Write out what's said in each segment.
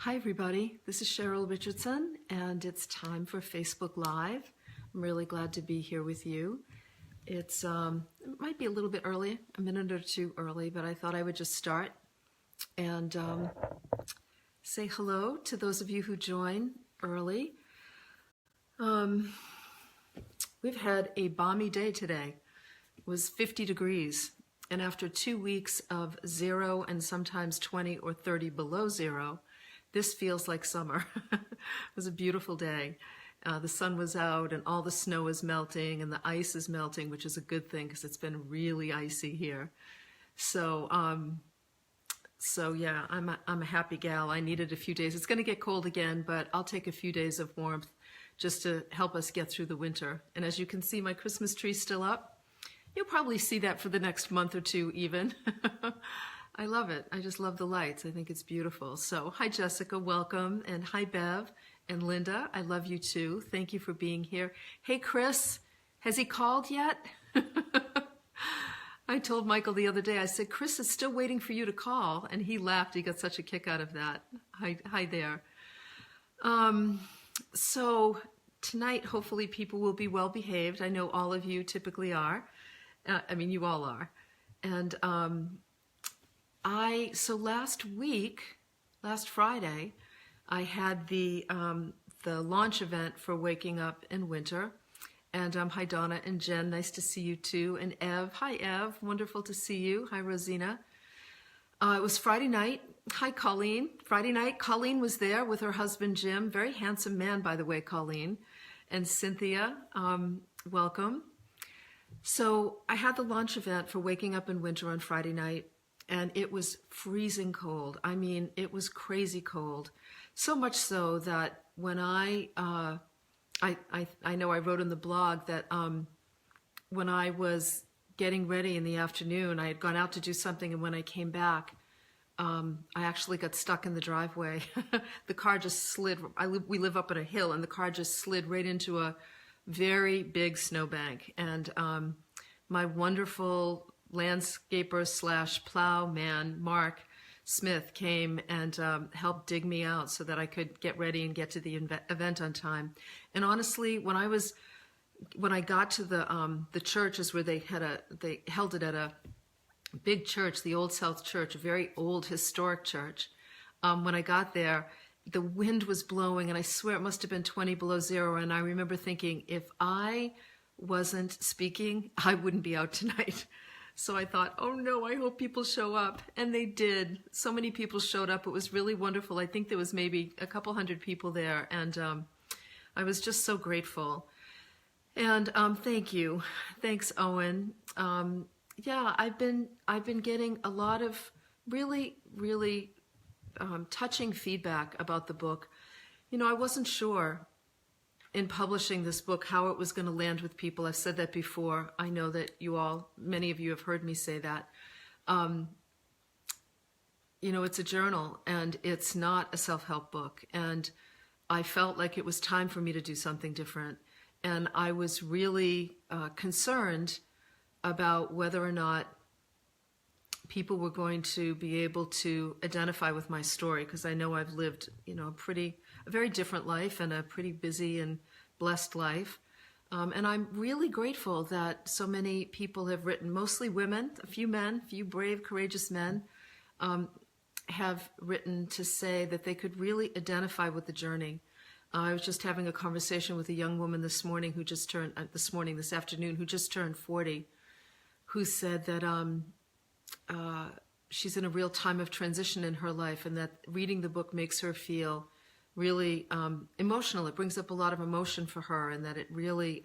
Hi everybody, this is Cheryl Richardson and it's time for Facebook Live. I'm really glad to be here with you. It might be a little bit early, a minute or two early, but I thought I would just start and say hello to those of you who join early. We've had a balmy day today. It was 50 degrees, and after 2 weeks of 0 and sometimes 20 or 30 below 0, this feels like summer. It was a beautiful day. The sun was out and all the snow is melting and the ice is melting, which is a good thing because it's been really icy here. So yeah, I'm a happy gal. I needed a few days. It's going to get cold again, but I'll take a few days of warmth just to help us get through the winter. And as you can see, my Christmas tree's still up. You'll probably see that for the next month or two even. I love it. I just love the lights. I think it's beautiful. So hi Jessica, welcome. And hi Bev and Linda. I love you too. Thank you for being here. Hey Chris, has he called yet? I told Michael the other day, I said, Chris is still waiting for you to call. And he laughed. He got such a kick out of that. Hi there. So tonight, hopefully people will be well behaved. I know all of you typically are. You all are. And so last Friday, I had the launch event for Waking Up in Winter. And hi Donna and Jen, nice to see you too. And Ev, hi Ev, wonderful to see you. Hi Rosina. It was Friday night. Hi Colleen. Friday night, Colleen was there with her husband Jim. Very handsome man, by the way, Colleen. And Cynthia, welcome. So I had the launch event for Waking Up in Winter on Friday night. And it was freezing cold. I mean, it was crazy cold. So much so that when I know I wrote in the blog that when I was getting ready in the afternoon, I had gone out to do something, and when I came back, I actually got stuck in the driveway. The car just slid. We live up on a hill, and the car just slid right into a very big snowbank. And my wonderful landscaper / plow man, Mark Smith, came and helped dig me out so that I could get ready and get to the event on time. And honestly, when I got to the church is where they held it at a big church, the Old South Church, a very old historic church. When I got there, the wind was blowing, and I swear it must have been 20 below 0. And I remember thinking, if I wasn't speaking, I wouldn't be out tonight. So I thought, oh no, I hope people show up. And they did. So many people showed up. It was really wonderful. I think there was maybe a couple hundred people there. And I was just so grateful. And thank you. Thanks, Owen. Yeah, I've been getting a lot of really, really touching feedback about the book. You know, I wasn't sure in publishing this book how it was going to land with people. I've said that before. I know that many of you have heard me say that. You know, it's a journal and it's not a self-help book. And I felt like it was time for me to do something different. And I was really concerned about whether or not people were going to be able to identify with my story, because I know I've lived, you know, a very different life and a pretty busy and blessed life. And I'm really grateful that so many people have written, mostly women, a few men, a few brave, courageous men, have written to say that they could really identify with the journey. I was just having a conversation with a young woman this afternoon, who just turned 40, who said that she's in a real time of transition in her life, and that reading the book makes her feel really emotional. It brings up a lot of emotion for her, and that it really,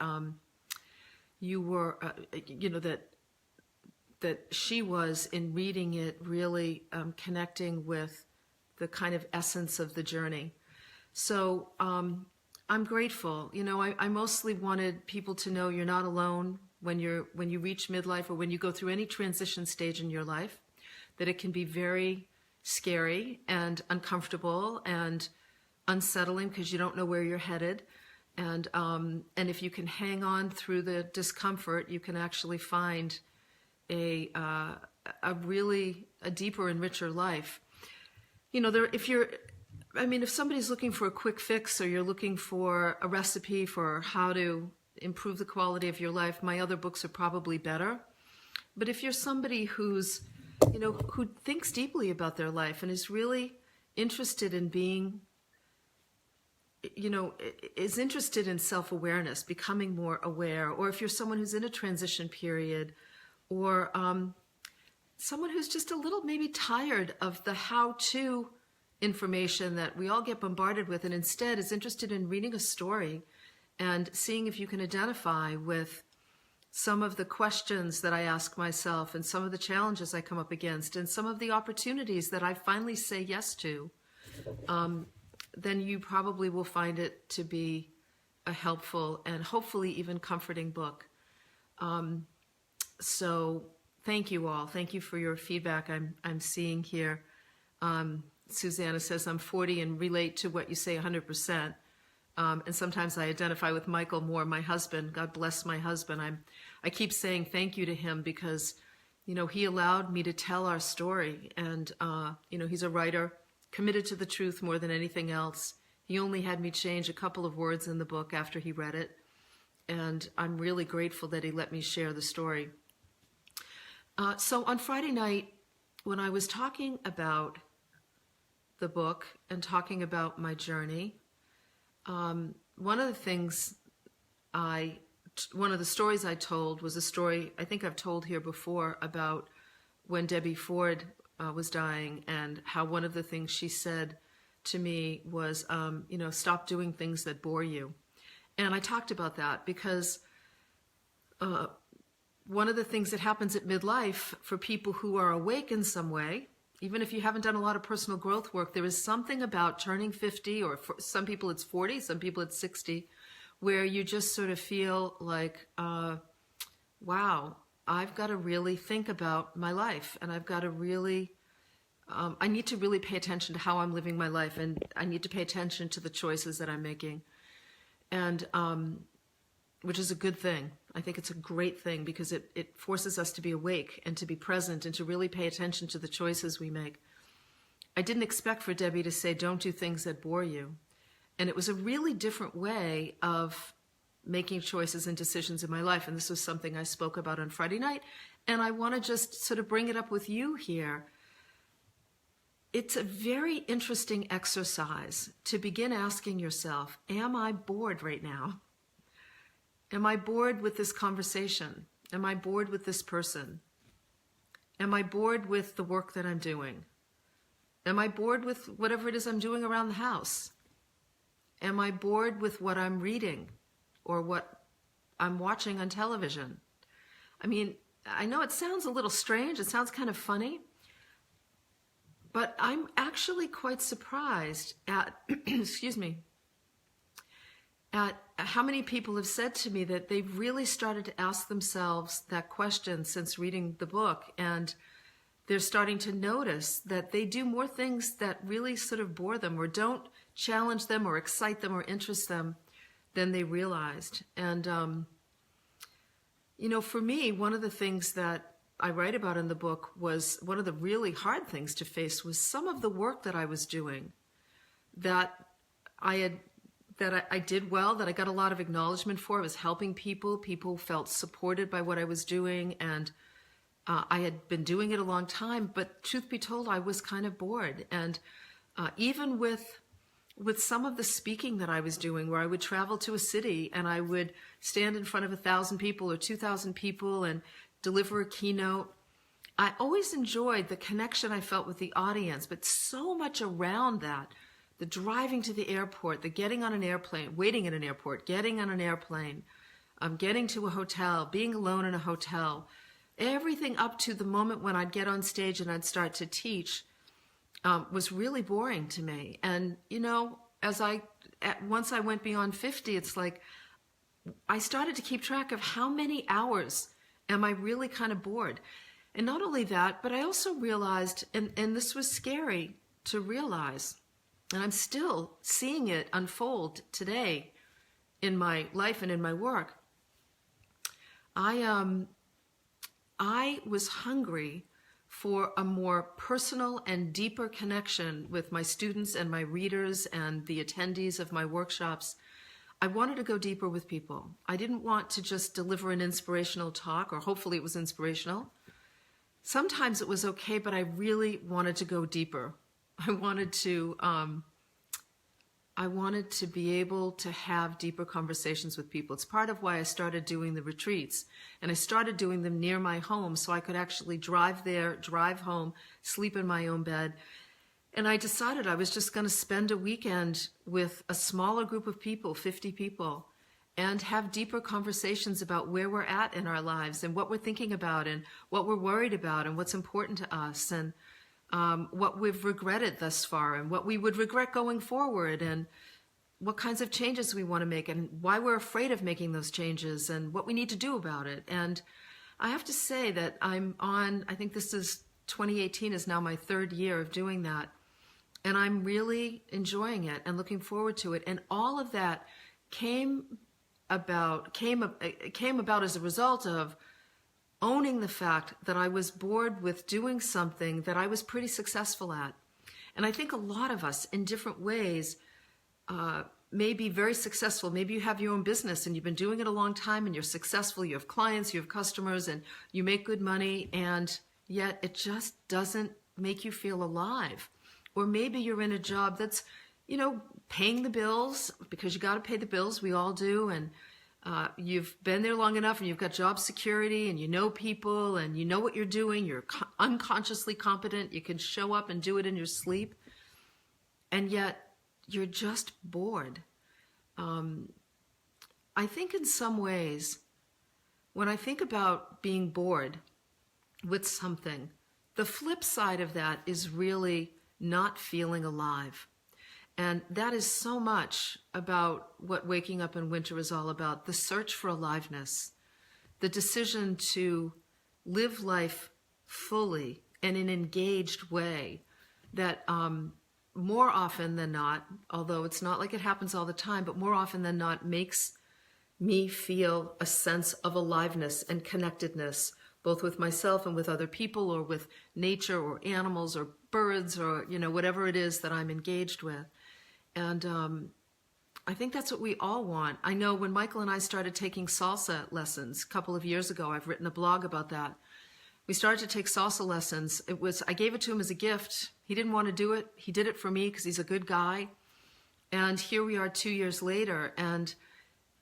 that she was, in reading it, really connecting with the kind of essence of the journey. So I'm grateful. You know, I mostly wanted people to know you're not alone when you reach midlife or when you go through any transition stage in your life, that it can be very scary and uncomfortable and unsettling because you don't know where you're headed. And if you can hang on through the discomfort, you can actually find a deeper and richer life. You know, if you're I mean, if somebody's looking for a quick fix or you're looking for a recipe for how to improve the quality of your life, my other books are probably better. But if you're somebody who's, who thinks deeply about their life and is really interested in being, is interested in self-awareness, becoming more aware, or if you're someone who's in a transition period, or someone who's just a little maybe tired of the how-to information that we all get bombarded with, and instead is interested in reading a story and seeing if you can identify with some of the questions that I ask myself and some of the challenges I come up against and some of the opportunities that I finally say yes to, then you probably will find it to be a helpful and hopefully even comforting book. So thank you all. Thank you for your feedback I'm seeing here. Susanna says, I'm 40 and relate to what you say 100%. And sometimes I identify with Michael more, my husband. God bless my husband. I keep saying thank you to him because, he allowed me to tell our story. And, he's a writer, committed to the truth more than anything else. He only had me change a couple of words in the book after he read it. And I'm really grateful that he let me share the story. So on Friday night, when I was talking about the book and talking about my journey, one of the stories I told was a story I think I've told here before about when Debbie Ford was dying, and how one of the things she said to me was, stop doing things that bore you. And I talked about that because one of the things that happens at midlife for people who are awake in some way, even if you haven't done a lot of personal growth work, there is something about turning 50, or for some people it's 40, some people it's 60, where you just sort of feel like, wow, I've got to really think about my life, and I've got to really, I need to really pay attention to how I'm living my life, and I need to pay attention to the choices that I'm making, and which is a good thing. I think it's a great thing because it forces us to be awake and to be present and to really pay attention to the choices we make. I didn't expect for Debbie to say, don't do things that bore you. And it was a really different way of making choices and decisions in my life. And this was something I spoke about on Friday night. And I want to just sort of bring it up with you here. It's a very interesting exercise to begin asking yourself, am I bored right now? Am I bored with this conversation? Am I bored with this person? Am I bored with the work that I'm doing? Am I bored with whatever it is I'm doing around the house? Am I bored with what I'm reading or what I'm watching on television? I mean, I know it sounds a little strange. It sounds kind of funny. But I'm actually quite surprised at, excuse me, at how many people have said to me that they've really started to ask themselves that question since reading the book, and they're starting to notice that they do more things that really sort of bore them or don't challenge them or excite them or interest them than they realized. And, for me, one of the things that I write about in the book was one of the really hard things to face was some of the work that I was doing that I did well, that I got a lot of acknowledgement for. I was helping people. People felt supported by what I was doing, and I had been doing it a long time. But truth be told, I was kind of bored. And even with some of the speaking that I was doing, where I would travel to a city and I would stand in front of 1,000 people or 2,000 people and deliver a keynote, I always enjoyed the connection I felt with the audience, but so much around that. The driving to the airport, the getting on an airplane, waiting at an airport, getting on an airplane, getting to a hotel, being alone in a hotel, everything up to the moment when I'd get on stage and I'd start to teach was really boring to me. And, once I went beyond 50, it's like I started to keep track of how many hours am I really kind of bored. And not only that, but I also realized, and this was scary to realize, and I'm still seeing it unfold today in my life and in my work. I was hungry for a more personal and deeper connection with my students and my readers and the attendees of my workshops, I wanted to go deeper with people. I didn't want to just deliver an inspirational talk, or hopefully it was inspirational. Sometimes it was okay, but I really wanted to go deeper. I wanted to be able to have deeper conversations with people. It's part of why I started doing the retreats. And I started doing them near my home so I could actually drive there, drive home, sleep in my own bed. And I decided I was just going to spend a weekend with a smaller group of people, 50 people, and have deeper conversations about where we're at in our lives and what we're thinking about and what we're worried about and what's important to us and what we've regretted thus far and what we would regret going forward and what kinds of changes we want to make and why we're afraid of making those changes and what we need to do about it. And I have to say that I think this is 2018 is now my third year of doing that. And I'm really enjoying it and looking forward to it. And all of that came about as a result of owning the fact that I was bored with doing something that I was pretty successful at. And I think a lot of us in different ways may be very successful. Maybe you have your own business and you've been doing it a long time and you're successful. You have clients, you have customers, and you make good money, and yet it just doesn't make you feel alive. Or maybe you're in a job that's, paying the bills, because you got to pay the bills. We all do. And you've been there long enough and you've got job security and you know people and you know what you're doing. You're unconsciously competent. You can show up and do it in your sleep. And yet you're just bored. I think in some ways, when I think about being bored with something, the flip side of that is really not feeling alive. And that is so much about what Waking Up in Winter is all about, the search for aliveness, the decision to live life fully and in an engaged way that more often than not, although it's not like it happens all the time, but more often than not makes me feel a sense of aliveness and connectedness, both with myself and with other people or with nature or animals or birds or, whatever it is that I'm engaged with. And I think that's what we all want. I know when Michael and I started taking salsa lessons a couple of years ago, I've written a blog about that. We started to take salsa lessons. I gave it to him as a gift. He didn't want to do it. He did it for me because he's a good guy. And here we are 2 years later. And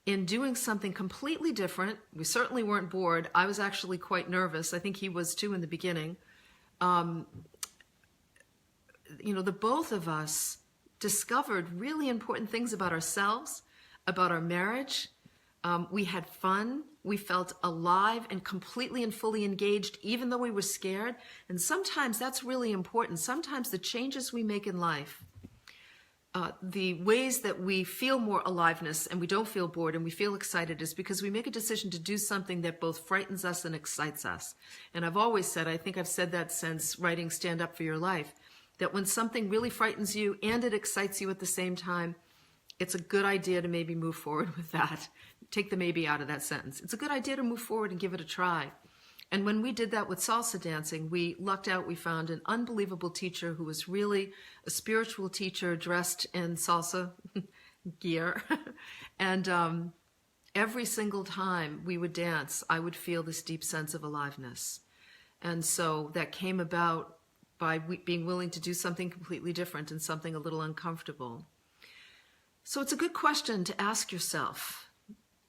in doing something completely different, we certainly weren't bored. I was actually quite nervous. I think he was too in the beginning. The both of us discovered really important things about ourselves, about our marriage. We had fun. We felt alive and completely and fully engaged, even though we were scared. And sometimes that's really important. Sometimes the changes we make in life, the ways that we feel more aliveness and we don't feel bored and we feel excited is because we make a decision to do something that both frightens us and excites us. And I've always said, I think I've said that since writing Stand Up for Your Life, that when something really frightens you and it excites you at the same time, it's a good idea to maybe move forward with that. Take the maybe out of that sentence. It's a good idea to move forward and give it a try. And when we did that with salsa dancing, we lucked out. We found an unbelievable teacher who was really a spiritual teacher dressed in salsa gear. And every single time we would dance, I would feel this deep sense of aliveness. And so that came about by being willing to do something completely different and something a little uncomfortable. So it's a good question to ask yourself.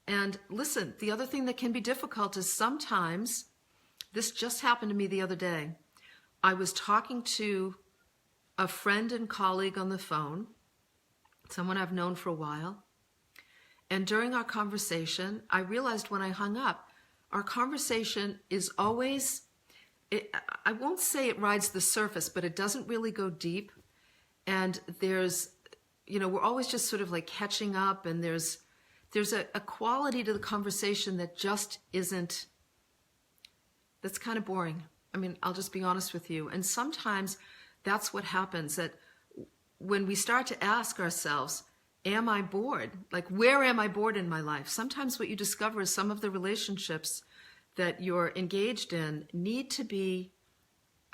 And listen, the other thing that can be difficult is sometimes, this just happened to me the other day. I was talking to a friend and colleague on the phone, someone I've known for a while. And during our conversation, I realized when I hung up, our conversation is always, I won't say it rides the surface, but it doesn't really go deep. And there's, we're always just sort of like catching up, and there's a quality to the conversation that just isn't, that's kind of boring. I mean, I'll just be honest with you. And sometimes that's what happens, that when we start to ask ourselves, am I bored? Like, where am I bored in my life? Sometimes what you discover is some of the relationships that you're engaged in need to be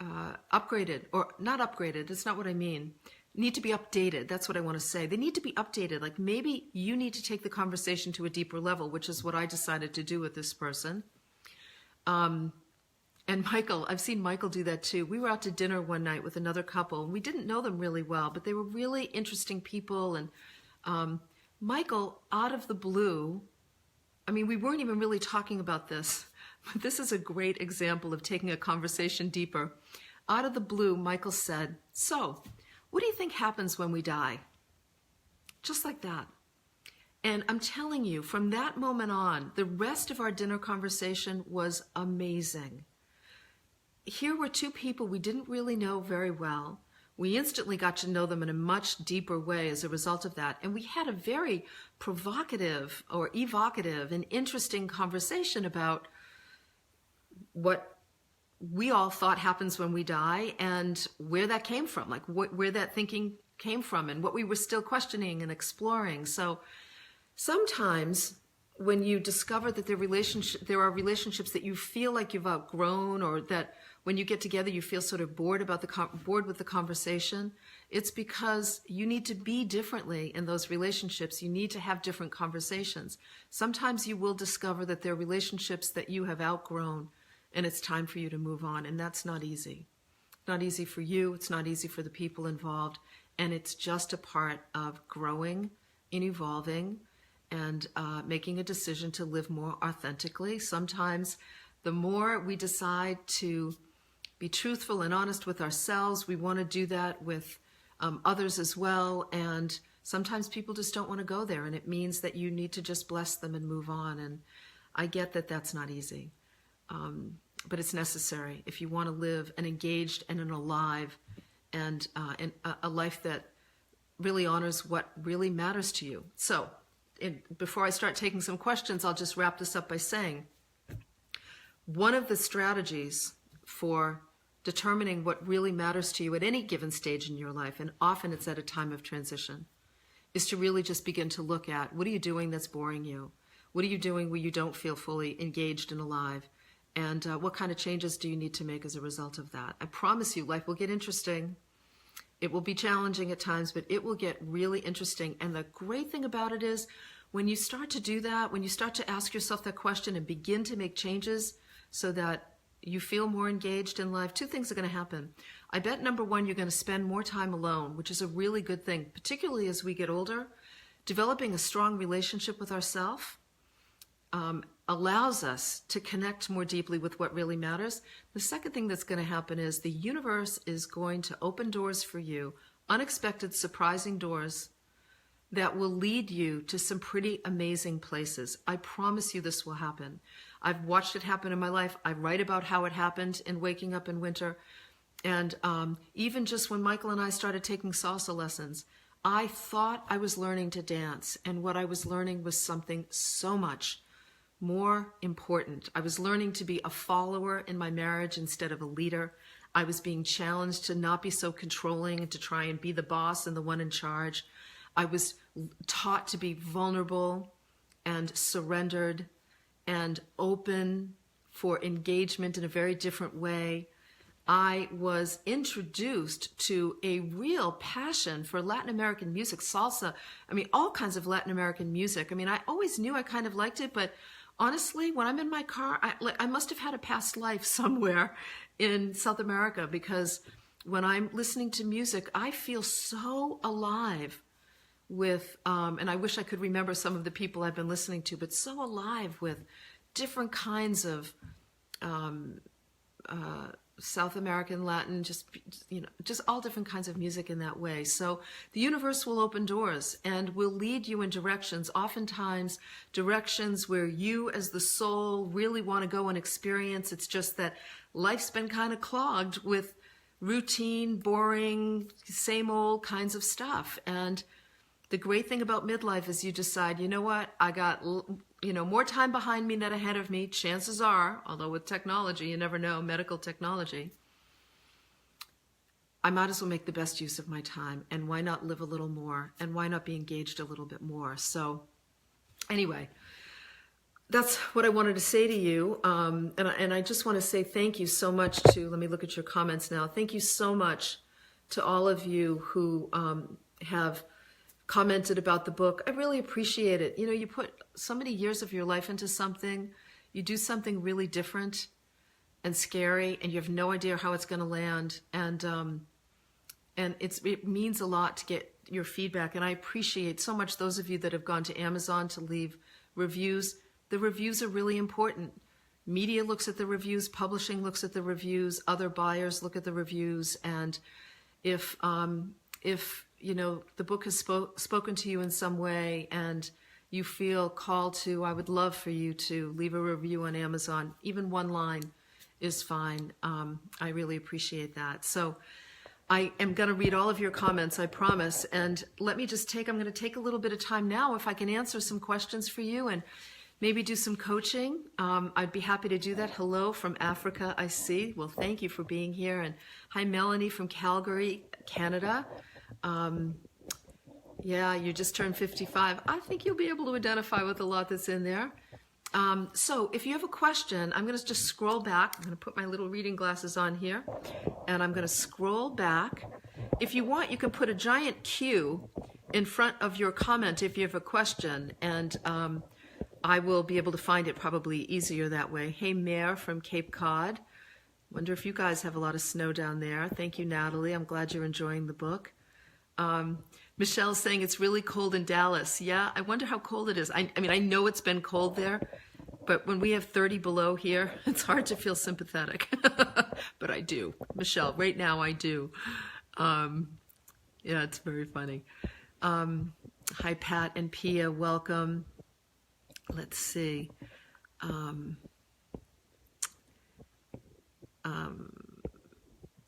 upgraded, or not upgraded, that's not what I mean, need to be updated. That's what I want to say. They need to be updated. Like maybe you need to take the conversation to a deeper level, which is what I decided to do with this person. And Michael, I've seen Michael do that too. We were out to dinner one night with another couple, and we didn't know them really well, but they were really interesting people. And Michael, out of the blue, I mean, we weren't even really talking about this, but this is a great example of taking a conversation deeper. Out of the blue, Michael said, "So, what do you think happens when we die?" Just like that. And I'm telling you, from that moment on, the rest of our dinner conversation was amazing. Here were two people we didn't really know very well. We instantly got to know them in a much deeper way as a result of that. And we had a very provocative or evocative and interesting conversation about what we all thought happens when we die and where that came from, like where that thinking came from and what we were still questioning and exploring. So sometimes when you discover that there are relationships that you feel like you've outgrown, or that when you get together you feel sort of bored with the conversation, it's because you need to be differently in those relationships. You need to have different conversations. Sometimes you will discover that there are relationships that you have outgrown and it's time for you to move on, and that's not easy. Not easy for you, it's not easy for the people involved, and it's just a part of growing and evolving and making a decision to live more authentically. Sometimes the more we decide to be truthful and honest with ourselves, we want to do that with others as well. And sometimes people just don't want to go there, and it means that you need to just bless them and move on. And I get that that's not easy, but it's necessary if you want to live an engaged and an alive and a life that really honors what really matters to you. So before I start taking some questions, I'll just wrap this up by saying one of the strategies for determining what really matters to you at any given stage in your life, and often it's at a time of transition, is to really just begin to look at, what are you doing that's boring you? What are you doing where you don't feel fully engaged and alive? And what kind of changes do you need to make as a result of that? I promise you, life will get interesting. It will be challenging at times, but it will get really interesting. And the great thing about it is, when you start to do that, when you start to ask yourself that question and begin to make changes so that you feel more engaged in life, two things are going to happen. I bet, number one, you're going to spend more time alone, which is a really good thing, particularly as we get older. Developing a strong relationship with ourselves allows us to connect more deeply with what really matters. The second thing that's going to happen is the universe is going to open doors for you, unexpected, surprising doors that will lead you to some pretty amazing places. I promise you this will happen. I've watched it happen in my life. I write about how it happened in Waking Up in Winter. And even just when Michael and I started taking salsa lessons, I thought I was learning to dance. And what I was learning was something so much more important. I was learning to be a follower in my marriage instead of a leader. I was being challenged to not be so controlling and to try and be the boss and the one in charge. I was taught to be vulnerable and surrendered and open for engagement in a very different way. I was introduced to a real passion for Latin American music, salsa. I mean, all kinds of Latin American music. I mean, I always knew I kind of liked it, but honestly, when I'm in my car, I must have had a past life somewhere in South America, because when I'm listening to music, I feel so alive with, and I wish I could remember some of the people I've been listening to, but so alive with different kinds of South American, Latin, just all different kinds of music in that way. So the universe will open doors and will lead you in directions, oftentimes directions where you as the soul really want to go and experience. It's just that life's been kind of clogged with routine, boring, same old kinds of stuff. And the great thing about midlife is you decide, you know what, I got more time behind me than ahead of me, chances are, although with technology, you never know, medical technology, I might as well make the best use of my time. And why not live a little more? And why not be engaged a little bit more? So anyway, that's what I wanted to say to you. And I just want to say thank you so much to, let me look at your comments now. Thank you so much to all of you who have commented about the book. I really appreciate it. You know, you put so many years of your life into something, you do something really different and scary, and you have no idea how it's going to land. And it means a lot to get your feedback. And I appreciate so much those of you that have gone to Amazon to leave reviews. The reviews are really important. Media looks at the reviews, publishing looks at the reviews, other buyers look at the reviews, and if you know the book has spoken to you in some way and you feel called to, I would love for you to leave a review on Amazon. Even one line is fine. I really appreciate that. So I am going to read all of your comments, I promise. And let me just I'm going to take a little bit of time now if I can answer some questions for you and maybe do some coaching. I'd be happy to do that. Hello from Africa, I see. Well, thank you for being here. And hi, Melanie from Calgary, Canada. Yeah, you just turned 55. I think you'll be able to identify with a lot that's in there. So if you have a question, I'm going to just scroll back. I'm going to put my little reading glasses on here, and I'm going to scroll back. If you want, you can put a giant Q in front of your comment if you have a question, and I will be able to find it probably easier that way. Hey, Mare from Cape Cod. Wonder if you guys have a lot of snow down there. Thank you, Natalie. I'm glad you're enjoying the book. Michelle's saying it's really cold in Dallas. Yeah, I wonder how cold it is. I mean, I know it's been cold there, but when we have 30 below here, it's hard to feel sympathetic. But I do. Michelle, right now I do. Yeah, it's very funny. Hi, Pat and Pia. Welcome. Let's see.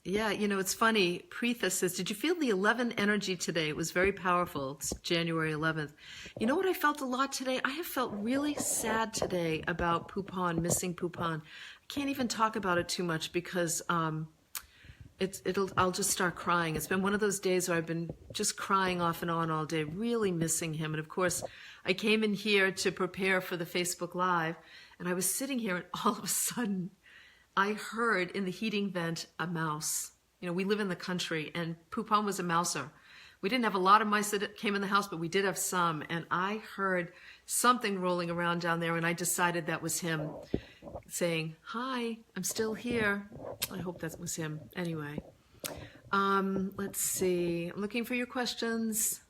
Yeah, you know, it's funny. Preetha says, did you feel the 11 energy today? It was very powerful. It's January 11th. You know what I felt a lot today? I have felt really sad today about Poupon, missing Poupon. I can't even talk about it too much because I'll just start crying. It's been one of those days where I've been just crying off and on all day, really missing him. And of course, I came in here to prepare for the Facebook Live, and I was sitting here, and all of a sudden, I heard in the heating vent a mouse. You know, we live in the country, and Poupon was a mouser. We didn't have a lot of mice that came in the house, but we did have some. And I heard something rolling around down there, and I decided that was him saying, hi, I'm still here. I hope that was him. Anyway, let's see. I'm looking for your questions.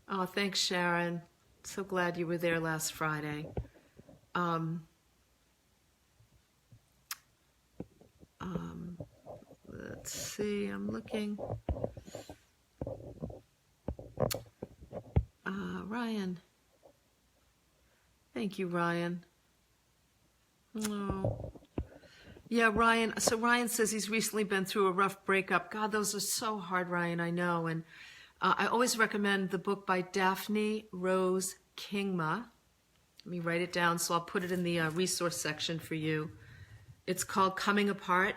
Oh, thanks, Sharon. So glad you were there last Friday. Let's see, I'm looking. Ryan. Thank you, Ryan. Oh. Yeah, Ryan. So Ryan says he's recently been through a rough breakup. God, those are so hard, Ryan, I know. And I always recommend the book by Daphne Rose Kingma. Let me write it down, so I'll put it in the resource section for you. It's called Coming Apart.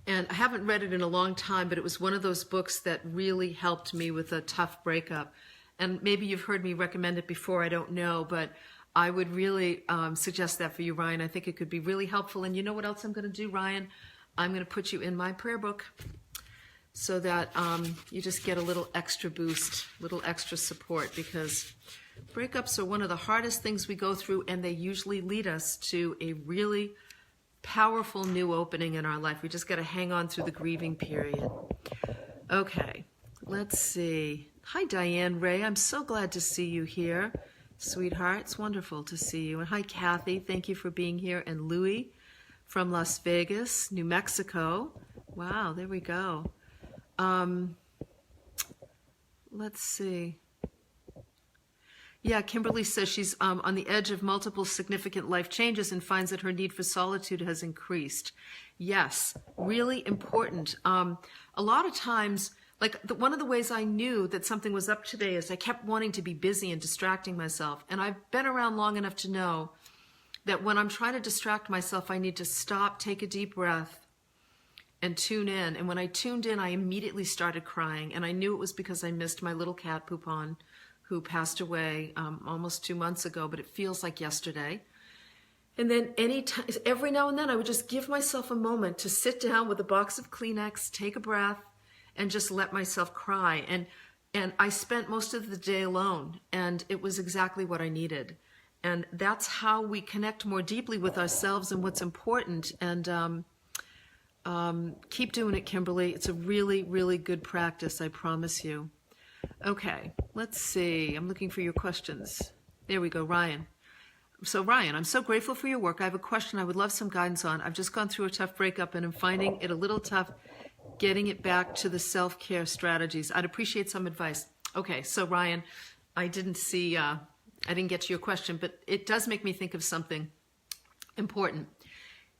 And I haven't read it in a long time, but it was one of those books that really helped me with a tough breakup. And maybe you've heard me recommend it before, I don't know, but I would really suggest that for you, Ryan. I think it could be really helpful. And you know what else I'm going to do, Ryan? I'm going to put you in my prayer book so that you just get a little extra boost, little extra support, because breakups are one of the hardest things we go through, and they usually lead us to a really powerful new opening in our life. We just got to hang on through the grieving period. Okay, let's see. Hi, Diane Ray. I'm so glad to see you here, sweetheart. It's wonderful to see you. And hi, Kathy. Thank you for being here. And Louie from Las Vegas, New Mexico. Wow, there we go. Let's see. Yeah, Kimberly says she's on the edge of multiple significant life changes and finds that her need for solitude has increased. Yes, really important. A lot of times, one of the ways I knew that something was up today is I kept wanting to be busy and distracting myself. And I've been around long enough to know that when I'm trying to distract myself, I need to stop, take a deep breath, and tune in. And when I tuned in, I immediately started crying. And I knew it was because I missed my little cat, Poupon, who passed away almost 2 months ago, but it feels like yesterday. And then every now and then I would just give myself a moment to sit down with a box of Kleenex, take a breath, and just let myself cry. And I spent most of the day alone, and it was exactly what I needed. And that's how we connect more deeply with ourselves and what's important. And keep doing it, Kimberly. It's a really, really good practice, I promise you. Okay, let's see. I'm looking for your questions. There we go, Ryan. So Ryan, I'm so grateful for your work. I have a question I would love some guidance on. I've just gone through a tough breakup and I'm finding it a little tough getting it back to the self-care strategies. I'd appreciate some advice. Okay, so Ryan, I didn't get to your question, but it does make me think of something important.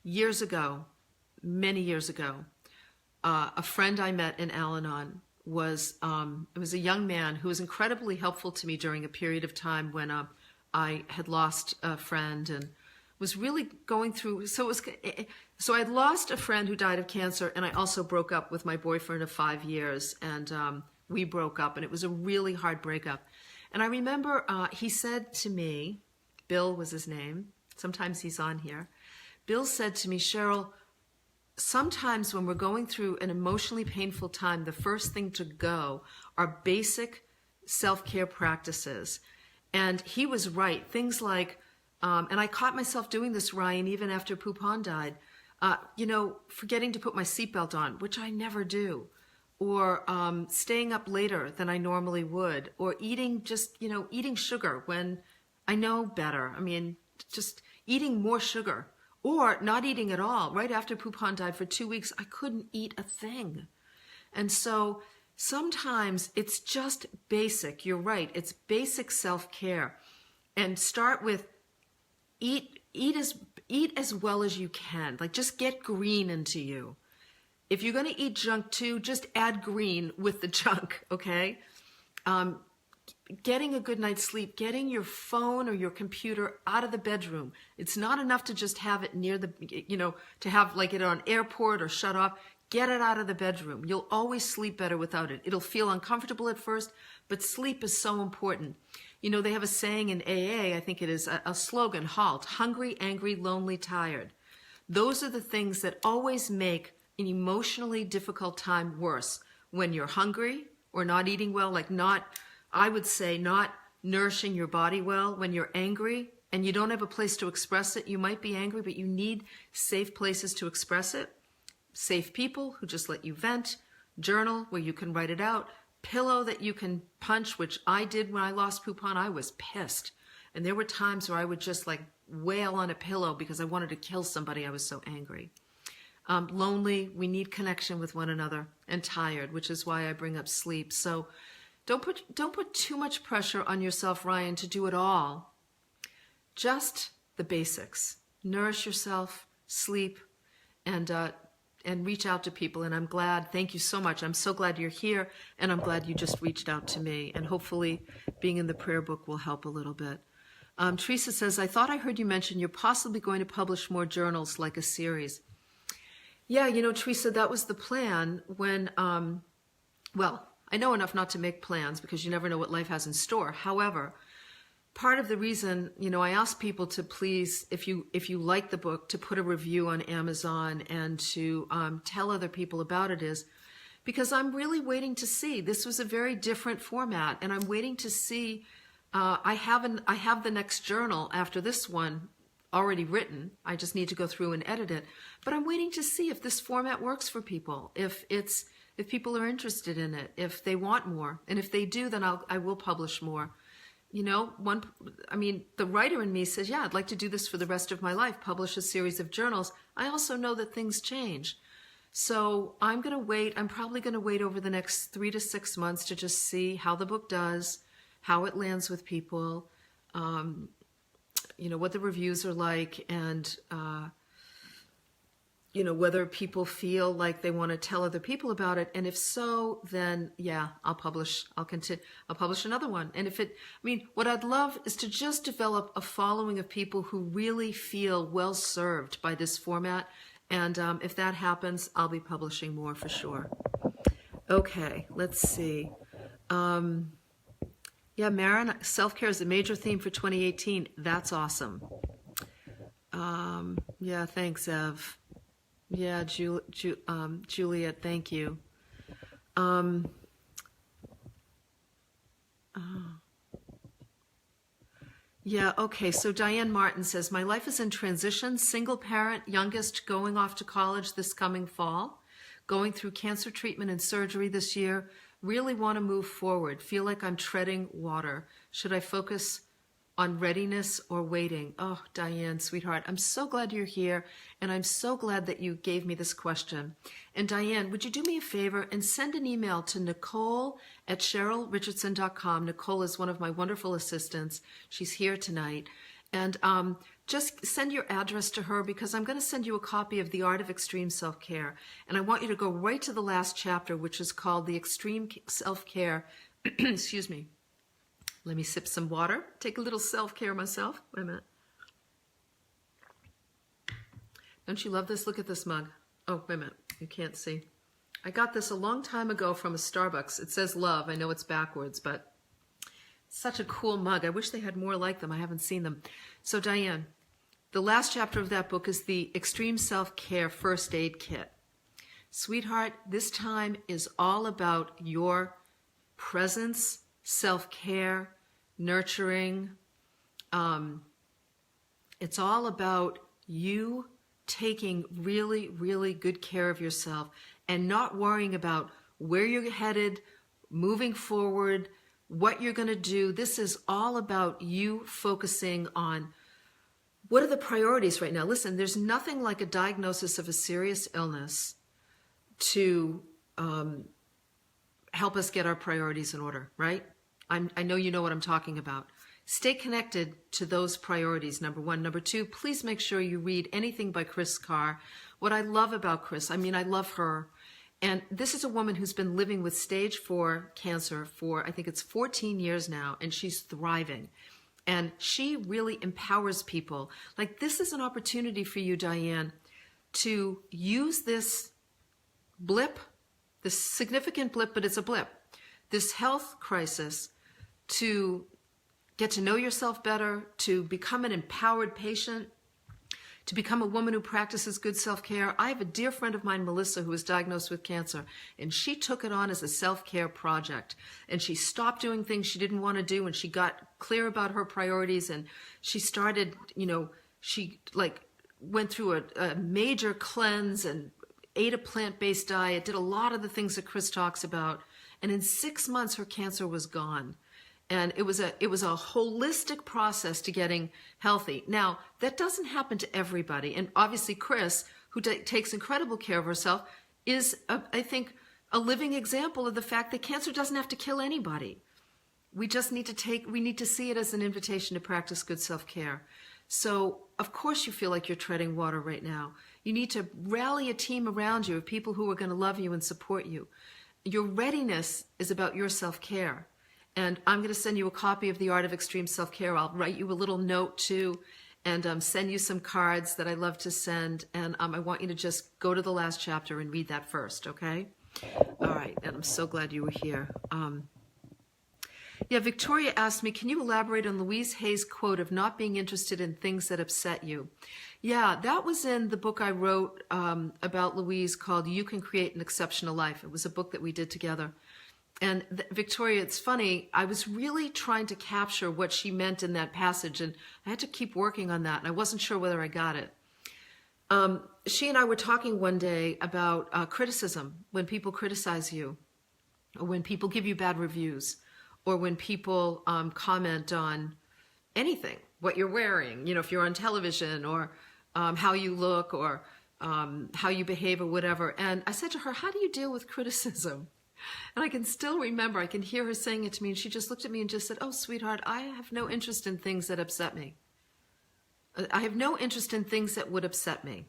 Years ago, many years ago, a friend I met in Al-Anon was a young man who was incredibly helpful to me during a period of time when I had lost a friend and was really going through. So I'd lost a friend who died of cancer, and I also broke up with my boyfriend of 5 years, and we broke up, and it was a really hard breakup. And I remember he said to me, Bill was his name. Sometimes he's on here. Bill said to me, Cheryl, sometimes when we're going through an emotionally painful time, the first thing to go are basic self-care practices. And he was right. Things like, and I caught myself doing this, Ryan, even after Poupon died, forgetting to put my seatbelt on, which I never do, or staying up later than I normally would, or eating sugar when I know better. I mean, just eating more sugar, or not eating at all. Right after Poupon died for 2 weeks, I couldn't eat a thing. And so sometimes it's just basic. You're right. It's basic self-care. And start with eat as well as you can. Like, just get green into you. If you're going to eat junk too, just add green with the junk, okay? Getting a good night's sleep, getting your phone or your computer out of the bedroom. It's not enough to just have it near to have like it on airport or shut off. Get it out of the bedroom. You'll always sleep better without it. It'll feel uncomfortable at first, but sleep is so important. They have a saying in AA, I think it is a slogan, HALT, hungry, angry, lonely, tired. Those are the things that always make an emotionally difficult time worse. When you're hungry or not eating well, I would say not nourishing your body well. When you're angry and you don't have a place to express it, you might be angry, but you need safe places to express it. Safe people who just let you vent, journal where you can write it out, pillow that you can punch, which I did when I lost Poupon. I was pissed. And there were times where I would just wail on a pillow because I wanted to kill somebody. I was so angry. Lonely, we need connection with one another, and tired, which is why I bring up sleep. So don't put too much pressure on yourself, Ryan, to do it all. Just the basics. Nourish yourself, sleep, and reach out to people. And I'm glad, thank you so much. I'm so glad you're here, and I'm glad you just reached out to me. And hopefully being in the prayer book will help a little bit. Teresa says, I thought I heard you mention you're possibly going to publish more journals, like a series. Yeah, Teresa, that was the plan when, I know enough not to make plans because you never know what life has in store. However, part of the reason, I ask people to please, if you like the book, to put a review on Amazon and to tell other people about it is because I'm really waiting to see. This was a very different format, and I'm waiting to see. I have the next journal after this one already written. I just need to go through and edit it. But I'm waiting to see if this format works for people, if people are interested in it, if they want more. And if they do, then I will publish more. The writer in me says, yeah, I'd like to do this for the rest of my life, publish a series of journals. I also know that things change. So I'm going to wait. I'm probably going to wait over the next 3 to 6 months to just see how the book does, how it lands with people, what the reviews are like, and whether people feel like they want to tell other people about it. And if so, then yeah, I'll publish another one. And what I'd love is to just develop a following of people who really feel well served by this format. And if that happens, I'll be publishing more for sure. Okay, let's see. Yeah, Marin, self-care is a major theme for 2018. That's awesome. Yeah, thanks, Ev. Yeah, Juliet, thank you. Yeah, okay. So Diane Martin says, my life is in transition, single parent, youngest going off to college this coming fall, going through cancer treatment and surgery this year, really want to move forward, feel like I'm treading water. Should I focus on readiness or waiting? Oh, Diane, sweetheart, I'm so glad you're here, and I'm so glad that you gave me this question. And Diane, would you do me a favor and send an email to Nicole@CherylRichardson.com. Nicole is one of my wonderful assistants. She's here tonight. And just send your address to her, because I'm going to send you a copy of The Art of Extreme Self-Care. And I want you to go right to the last chapter, which is called The Extreme Self-Care. Excuse me. Let me sip some water. Take a little self-care myself. Wait a minute. Don't you love this? Look at this mug. Oh, wait a minute. You can't see. I got this a long time ago from a Starbucks. It says love. I know it's backwards, but it's such a cool mug. I wish they had more like them. I haven't seen them. So, Diane, the last chapter of that book is the Extreme Self-Care First Aid Kit. Sweetheart, this time is all about your presence, self-care, nurturing. It's all about you taking really, really good care of yourself and not worrying about where you're headed, moving forward, what you're going to do. This is all about you focusing on what are the priorities right now. Listen, there's nothing like a diagnosis of a serious illness to help us get our priorities in order, right? I know you know what I'm talking about. Stay connected to those priorities, number one. Number two, please make sure you read anything by Chris Carr. What I love about Chris, I love her. And this is a woman who's been living with stage 4 cancer for, I think it's 14 years now, and she's thriving. And she really empowers people. Like, this is an opportunity for you, Diane, to use this blip, this significant blip, but it's a blip, this health crisis, to get to know yourself better, to become an empowered patient, to become a woman who practices good self-care. I have a dear friend of mine, Melissa, who was diagnosed with cancer, and she took it on as a self-care project. And she stopped doing things she didn't want to do, and she got clear about her priorities, and she started, she went through a major cleanse and ate a plant-based diet, did a lot of the things that Chris talks about. And in 6 months, her cancer was gone. And it was a holistic process to getting healthy. Now, that doesn't happen to everybody. And obviously Chris, who takes incredible care of herself, is, I think, a living example of the fact that cancer doesn't have to kill anybody. We just need to see it as an invitation to practice good self-care. So, of course you feel like you're treading water right now. You need to rally a team around you of people who are going to love you and support you. Your readiness is about your self-care. And I'm going to send you a copy of The Art of Extreme Self-Care. I'll write you a little note too, and send you some cards that I love to send. And I want you to just go to the last chapter and read that first, okay? All right, and I'm so glad you were here. Yeah, Victoria asked me, can you elaborate on Louise Hay's quote of not being interested in things that upset you? Yeah, that was in the book I wrote about Louise called You Can Create an Exceptional Life. It was a book that we did together. And Victoria, it's funny, I was really trying to capture what she meant in that passage, and I had to keep working on that, and I wasn't sure whether I got it. She and I were talking one day about criticism, when people criticize you, or when people give you bad reviews, or when people comment on anything, what you're wearing, if you're on television, or how you look, or how you behave, or whatever. And I said to her, how do you deal with criticism? And I can still remember, I can hear her saying it to me, and she just looked at me and just said, oh, sweetheart, I have no interest in things that upset me. I have no interest in things that would upset me.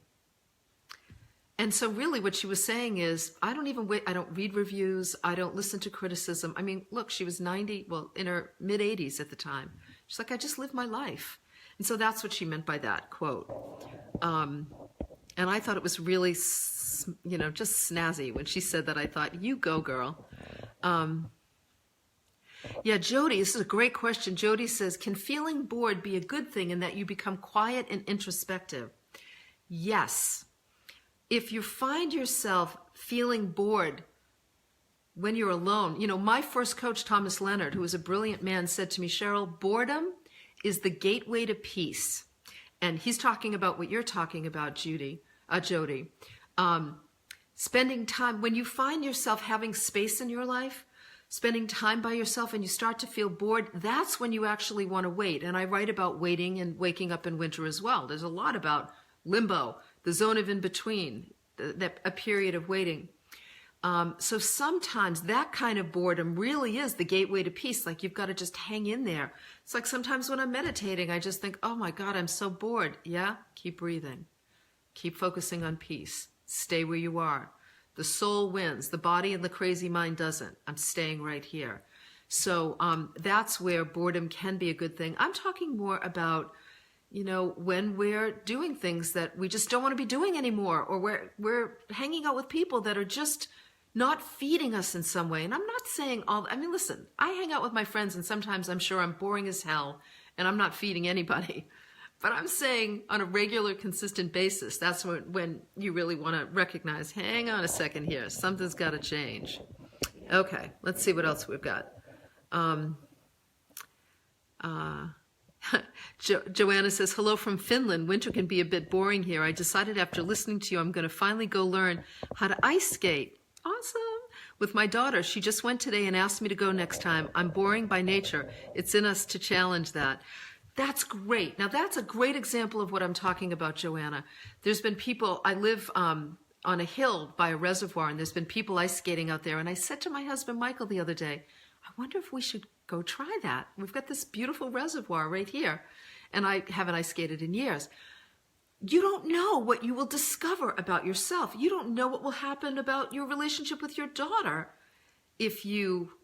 And so really what she was saying is, I don't read reviews, I don't listen to criticism. Look, she was 90, in her mid-80s at the time. She's like, I just live my life. And so that's what she meant by that quote. And I thought it was really, just snazzy when she said that. I thought, you go, girl. Yeah, Jody, this is a great question. Jody says, can feeling bored be a good thing in that you become quiet and introspective? Yes. If you find yourself feeling bored when you're alone, my first coach, Thomas Leonard, who was a brilliant man, said to me, Cheryl, boredom is the gateway to peace. And he's talking about what you're talking about, Jody. Spending time, when you find yourself having space in your life, spending time by yourself and you start to feel bored, that's when you actually want to wait. And I write about waiting and waking up in winter as well. There's a lot about limbo, the zone of in-between, a period of waiting. So sometimes that kind of boredom really is the gateway to peace. Like you've got to just hang in there. It's like sometimes when I'm meditating, I just think, oh my God, I'm so bored. Yeah, keep breathing. Keep focusing on peace. Stay where you are. The soul wins. The body and the crazy mind doesn't. I'm staying right here. So that's where boredom can be a good thing. I'm talking more about, when we're doing things that we just don't want to be doing anymore, or we're hanging out with people that are just not feeding us in some way. And I'm not saying listen, I hang out with my friends and sometimes I'm sure I'm boring as hell and I'm not feeding anybody. But I'm saying on a regular, consistent basis, that's when you really want to recognize, hang on a second here, something's got to change. Okay, let's see what else we've got. Joanna says, hello from Finland. Winter can be a bit boring here. I decided after listening to you, I'm going to finally go learn how to ice skate. Awesome. With my daughter. She just went today and asked me to go next time. I'm boring by nature. It's in us to challenge that. That's great. Now, that's a great example of what I'm talking about, Joanna. There's been people, I live on a hill by a reservoir, and there's been people ice skating out there. And I said to my husband, Michael, the other day, I wonder if we should go try that. We've got this beautiful reservoir right here, and I haven't ice skated in years. You don't know what you will discover about yourself. You don't know what will happen about your relationship with your daughter if you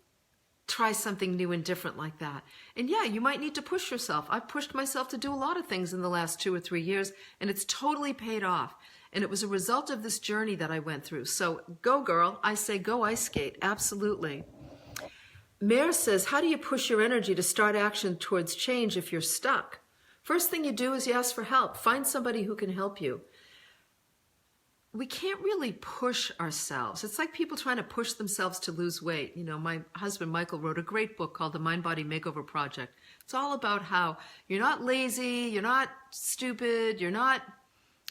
try something new and different like that. And yeah, you might need to push yourself. I've pushed myself to do a lot of things in the last 2 or 3 years, and it's totally paid off. And it was a result of this journey that I went through. So go, girl. I say go ice skate. Absolutely. Mare says, how do you push your energy to start action towards change if you're stuck? First thing you do is you ask for help. Find somebody who can help you. We can't really push ourselves. It's like people trying to push themselves to lose weight. My husband, Michael, wrote a great book called The Mind-Body Makeover Project. It's all about how you're not lazy, you're not stupid, you're not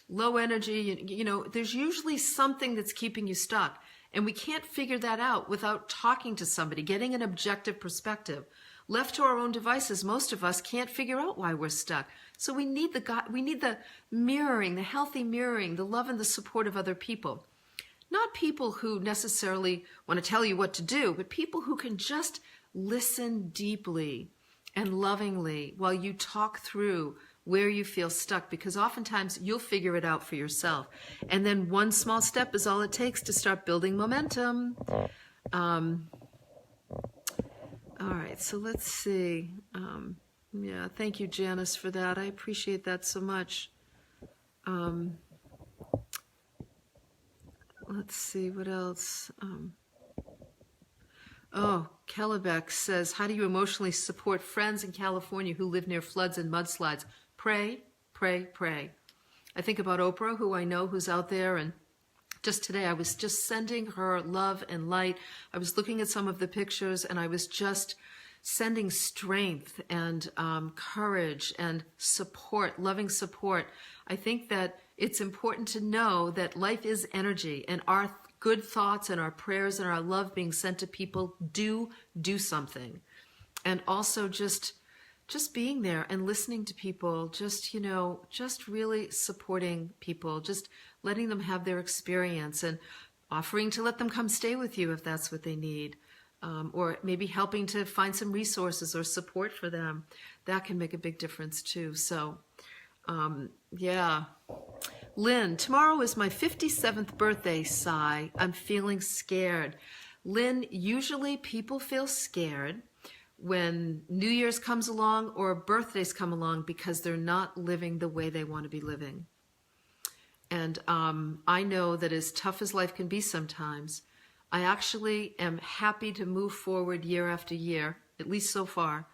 low energy. There's usually something that's keeping you stuck. And we can't figure that out without talking to somebody, getting an objective perspective. Left to our own devices, most of us can't figure out why we're stuck. So we need the mirroring, the healthy mirroring, the love and the support of other people. Not people who necessarily want to tell you what to do, but people who can just listen deeply and lovingly while you talk through where you feel stuck, because oftentimes you'll figure it out for yourself. And then one small step is all it takes to start building momentum. All right, so let's see. Yeah, thank you, Janice, for that. I appreciate that so much. Let's see, what else? Kellebeck says, how do you emotionally support friends in California who live near floods and mudslides? Pray, pray, pray. I think about Oprah, who I know, who's out there, and just today, I was just sending her love and light. I was looking at some of the pictures, and I was just sending strength and courage and support, loving support. I think that it's important to know that life is energy, and our good thoughts and our prayers and our love being sent to people do something. And also just being there and listening to people, just really supporting people, just letting them have their experience and offering to let them come stay with you if that's what they need, or maybe helping to find some resources or support for them. That can make a big difference too. So, yeah. Lynn, tomorrow is my 57th birthday, sigh. I'm feeling scared. Lynn, usually people feel scared when New Year's comes along or birthdays come along because they're not living the way they want to be living. And I know that as tough as life can be sometimes, I actually am happy to move forward year after year, at least so far,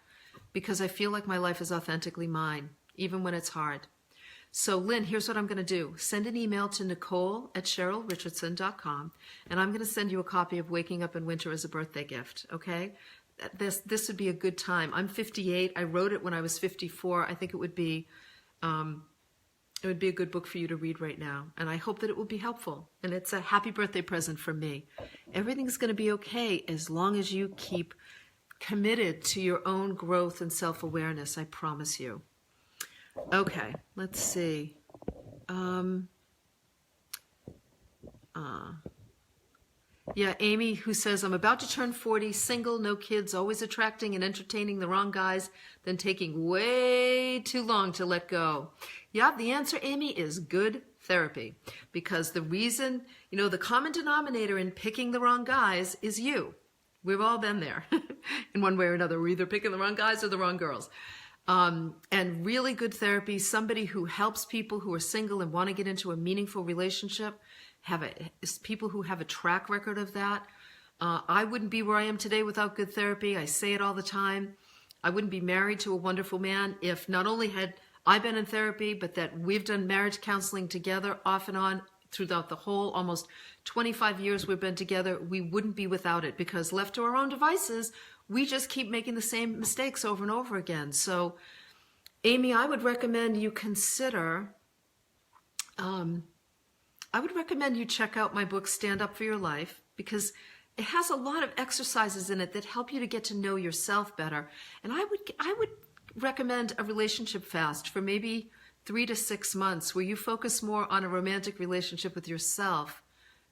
because I feel like my life is authentically mine, even when it's hard. So Lynn, here's what I'm going to do. Send an email to nicole@cherylrichardson.com, and I'm going to send you a copy of Waking Up in Winter as a birthday gift, okay? This would be a good time. I'm 58. I wrote it when I was 54. I think it would be a good book for you to read right now, and I hope that it will be helpful. And it's a happy birthday present from me. Everything's going to be okay as long as you keep committed to your own growth and self-awareness, I promise you. Okay, let's see. Yeah, Amy, who says, I'm about to turn 40, single, no kids, always attracting and entertaining the wrong guys, then taking way too long to let go. Yeah, the answer, Amy, is good therapy. Because the reason, the common denominator in picking the wrong guys is you. We've all been there in one way or another. We're either picking the wrong guys or the wrong girls. And really good therapy, somebody who helps people who are single and want to get into a meaningful relationship, people who have a track record of that. I wouldn't be where I am today without good therapy. I say it all the time. I wouldn't be married to a wonderful man if not only had I been in therapy, but that we've done marriage counseling together off and on throughout the whole almost 25 years we've been together. We wouldn't be without it, because left to our own devices, we just keep making the same mistakes over and over again. So, Amy, I would recommend you consider, check out my book, Stand Up for Your Life, because it has a lot of exercises in it that help you to get to know yourself better. And I would recommend a relationship fast for maybe 3 to 6 months, where you focus more on a romantic relationship with yourself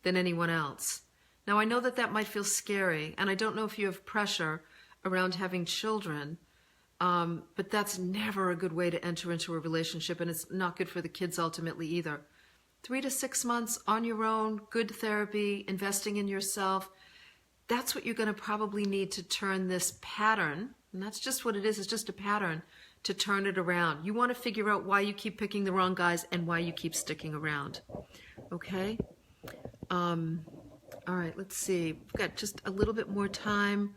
than anyone else. Now, I know that might feel scary, and I don't know if you have pressure around having children, but that's never a good way to enter into a relationship, and it's not good for the kids ultimately either. 3 to 6 months on your own, good therapy, investing in yourself, that's what you're going to probably need to turn this pattern, and that's just what it is, it's just a pattern, to turn it around. You want to figure out why you keep picking the wrong guys and why you keep sticking around, okay? All right, let's see. We've got just a little bit more time.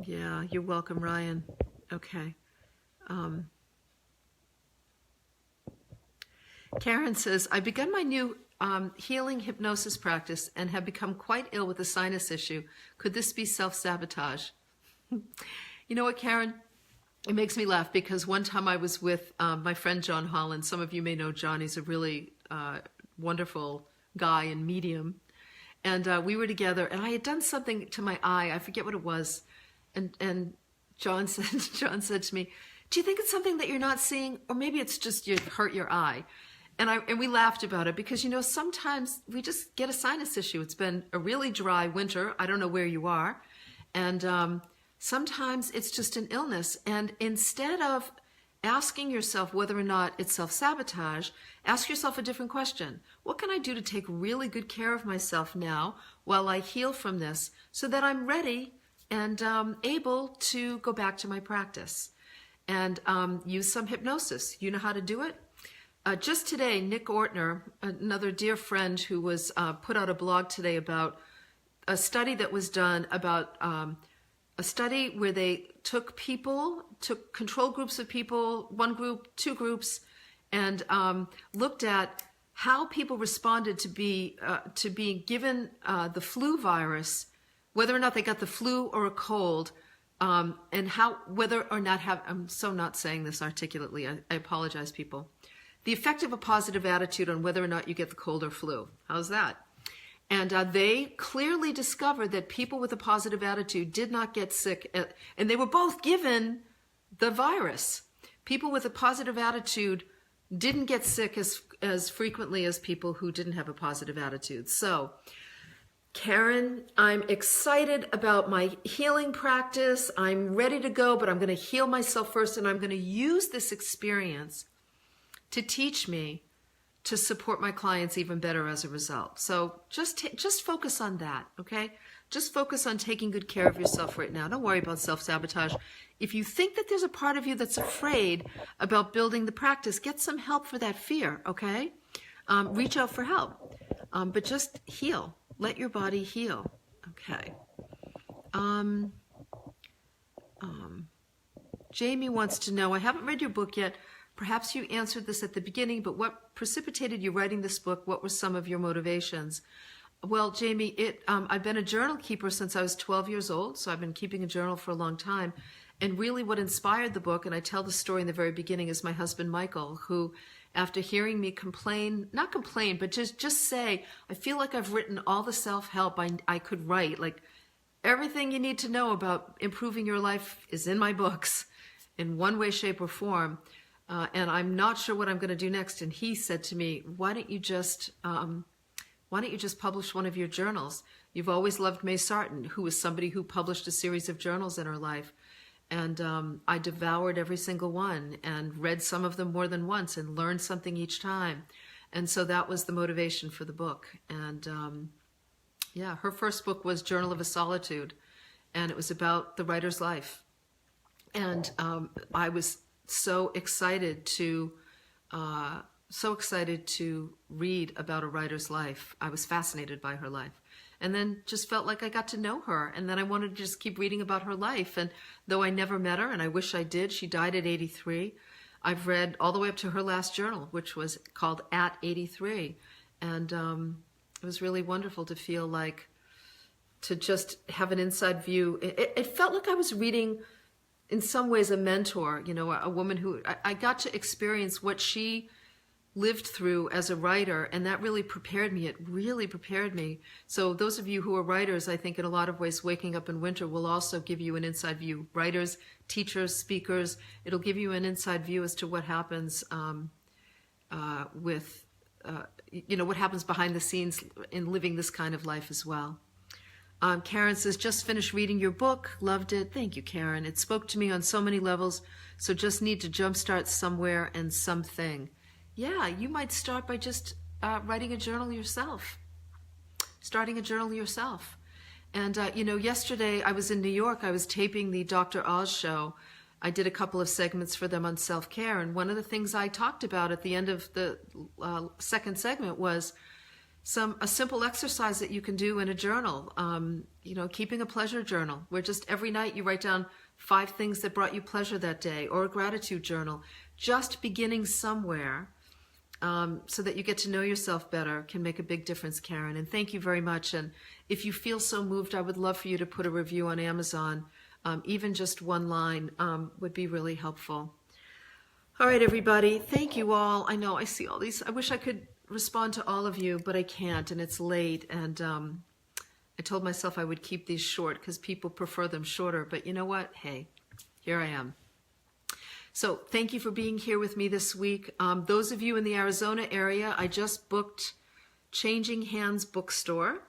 Yeah, you're welcome, Ryan. Okay. Karen says, I've begun my new healing hypnosis practice and have become quite ill with a sinus issue. Could this be self-sabotage? You know what, Karen? It makes me laugh because one time I was with my friend John Holland. Some of you may know John. He's a really wonderful guy and medium. And we were together, and I had done something to my eye. I forget what it was. And John said to me, do you think it's something that you're not seeing? Or maybe it's just you hurt your eye. And we laughed about it because, sometimes we just get a sinus issue. It's been a really dry winter. I don't know where you are. And sometimes it's just an illness. And instead of asking yourself whether or not it's self-sabotage, ask yourself a different question. What can I do to take really good care of myself now while I heal from this so that I'm ready and able to go back to my practice? And use some hypnosis. You know how to do it? Just today, Nick Ortner, another dear friend who was put out a blog today about a study that was done about a study where they took control groups of people, one group, two groups, and looked at how people responded to being given the flu virus, whether or not they got the flu or a cold, and whether or not I'm so not saying this articulately, I apologize, people. The effect of a positive attitude on whether or not you get the cold or flu. How's that? And they clearly discovered that people with a positive attitude did not get sick, and they were both given the virus. People with a positive attitude didn't get sick as frequently as people who didn't have a positive attitude. So, Karen, I'm excited about my healing practice. I'm ready to go, but I'm going to heal myself first, and I'm going to use this experience to teach me to support my clients even better as a result. So just focus on that, okay? just focus on taking good care of yourself right now. Don't worry about self-sabotage. If you think that there's a part of you that's afraid about building the practice, get some help for that fear, okay? Reach out for help, but just heal. Let your body heal, okay? Jamie wants to know, I haven't read your book yet. Perhaps you answered this at the beginning, but what precipitated you writing this book? What were some of your motivations? Well, Jamie, I've been a journal keeper since I was 12 years old, so I've been keeping a journal for a long time. And really what inspired the book, and I tell the story in the very beginning, is my husband, Michael, who, after hearing me not complain, but just say, I feel like I've written all the self-help I could write. Like, everything you need to know about improving your life is in my books in one way, shape, or form. And I'm not sure what I'm going to do next. And he said to me, why don't you just publish one of your journals? You've always loved May Sarton, who was somebody who published a series of journals in her life. And I devoured every single one and read some of them more than once and learned something each time. And so that was the motivation for the book. And yeah, her first book was Journal of a Solitude, and it was about the writer's life. And I was so excited to read about a writer's life. I was fascinated by her life, and then just felt like I got to know her. And then I wanted to just keep reading about her life. And though I never met her, and I wish I did, she died at 83. I've read all the way up to her last journal, which was called At 83. And it was really wonderful to feel like, to just have an inside view. It felt like I was reading, in some ways, a mentor, you know, a woman who I got to experience what she lived through as a writer, and that really prepared me. It really prepared me. So those of you who are writers, I think in a lot of ways, Waking Up in Winter will also give you an inside view. Writers, teachers, speakers, it'll give you an inside view as to what happens what happens behind the scenes in living this kind of life as well. Karen says, just finished reading your book. Loved it. Thank you, Karen. It spoke to me on so many levels, so just need to jumpstart somewhere and something. Yeah, you might start by just writing a journal yourself. Starting a journal yourself. And, yesterday I was in New York. I was taping the Dr. Oz show. I did a couple of segments for them on self-care. And one of the things I talked about at the end of the second segment was a simple exercise that you can do in a journal, keeping a pleasure journal, where just every night you write down 5 things that brought you pleasure that day, or a gratitude journal. Just beginning somewhere so that you get to know yourself better can make a big difference, Karen. And thank you very much. And if you feel so moved, I would love for you to put a review on Amazon. Even just one line would be really helpful. All right, everybody. Thank you all. I know I see all these. I wish I could respond to all of you, but I can't, and it's late. And I told myself I would keep these short because people prefer them shorter. But you know what? Hey, here I am. So thank you for being here with me this week. Those of you in the Arizona area, I just booked Changing Hands Bookstore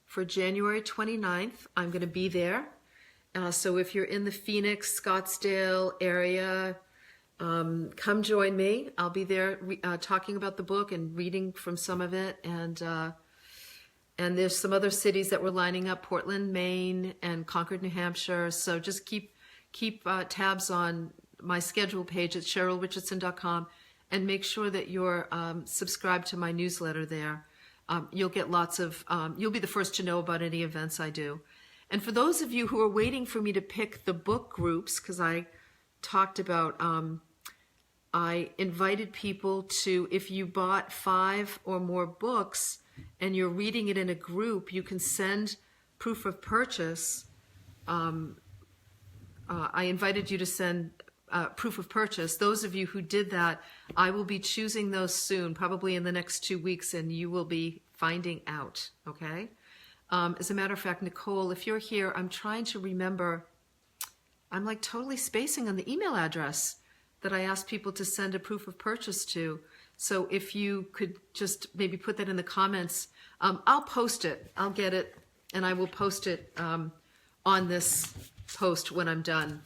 for January 29th. I'm going to be there. So if you're in the Phoenix, Scottsdale area, come join me. I'll be there talking about the book and reading from some of it. And there's some other cities that we're lining up, Portland, Maine, and Concord, New Hampshire. So just keep tabs on my schedule page at CherylRichardson.com and make sure that you're subscribed to my newsletter there. You'll get you'll be the first to know about any events I do. And for those of you who are waiting for me to pick the book groups, because I talked about, I invited people to, if you bought 5 or more books and you're reading it in a group, you can send proof of purchase. I invited you to send proof of purchase. Those of you who did that, I will be choosing those soon, probably in the next 2 weeks, and you will be finding out, okay? As a matter of fact, Nicole, if you're here, I'm trying to remember, I'm like totally spacing on the email address that I asked people to send a proof of purchase to. So if you could just maybe put that in the comments, I'll post it. I'll get it, and I will post it on this post when I'm done,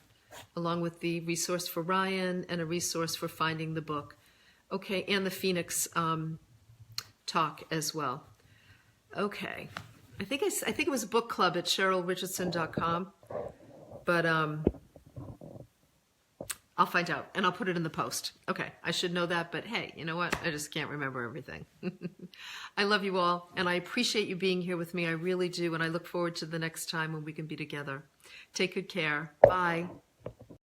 along with the resource for Ryan and a resource for finding the book. Okay, and the Phoenix talk as well. Okay. I think it was a book club at CherylRichardson.com, but I'll find out and I'll put it in the post. Okay, I should know that, but hey, you know what? I just can't remember everything. I love you all, and I appreciate you being here with me. I really do, and I look forward to the next time when we can be together. Take good care. Bye.